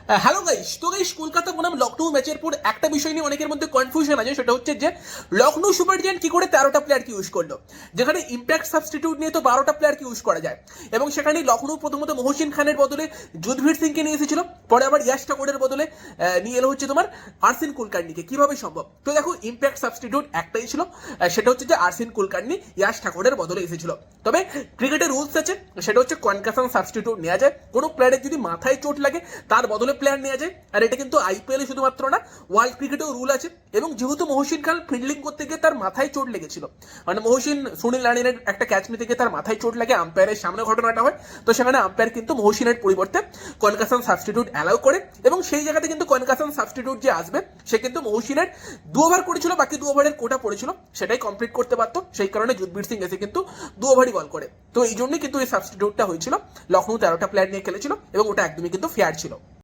Hello guys, তো guys Kolkata বনাম লখনৌ ম্যাচের পর একটা বিষয় নিয়ে অনেকের মধ্যে কনফিউশন আছে, সেটা হচ্ছে যে লখনৌ সুপার জায়ান্ট কি করে 13টা প্লেয়ারকে ইউজ করলো, যেখানে ইম্প্যাক্ট সাবস্টিটিউট নিয়ে তো 12টা প্লেয়ারকে ইউজ করা যায়। এবং সেখানে লখনৌ প্রথমত মহসিন খানের বদলে যুধবীর সিংকে নিয়ে এসেছিল, পরে আবার ইয়াশ ঠাকুরের বদলে নিয়ে এলো হচ্ছে তোমার আরসিন কুলকার্নিকে। কিভাবে সম্ভব? তো দেখো, ইম্প্যাক্ট সাবস্টিটিউট একটাই ছিল, সেটা হচ্ছে যে আরসিন কুলকার্নি ইয়াশ ঠাকুরের বদলে এসেছিল। তবে ক্রিকেটের রুলস আছে, সেটা হচ্ছে কনকাশন সাবস্টিটিউট নেওয়া যায়। কোনো প্লেয়ারের যদি মাথায় চোট লাগে তার বদলে প্লেয়ার নেওয়া যায়। আর এটা কিন্তু আইপিএল এ শুধুমাত্র না, ওয়ার্ল্ড ক্রিকেটেও রুল আছে। এবং যেহেতু মহসিন খান ফিল্ডিং করতে গিয়ে তার মাথায় চোট লেগেছিল, মানে মহসিন সুনীল নারিনের একটা ক্যাচ নিতে গিয়ে তার মাথায় চোট লাগে, আম্পায়ারের সামনে ঘটনাটা হয়। তো সেখানে আম্পায়ার কিন্তু মহসিনের পরিবর্তে কনকাশন সাবস্টিটিউট অ্যালাউ করে। এবং সেই জায়গাতে কিন্তু কনকাশন সাবস্টিটিউট যে আসবে, সে কিন্তু মহসিনের 2 ওভার করেছিল, বাকি 2 ওভারের কোটা পড়েছিল, সেটাই কমপ্লিট করতে পারতো। সেই কারণে যুধবীর সিং এসে কিন্তু 2 ওভারই বল করে। তো এই জন্যই কিন্তু এই সাবস্টিটিউটটা হয়েছিল। লখনৌ 13টা প্লেয়ার নিয়ে খেলেছিল এবং ওটা একদমই কিন্তু ফেয়ার ছিল।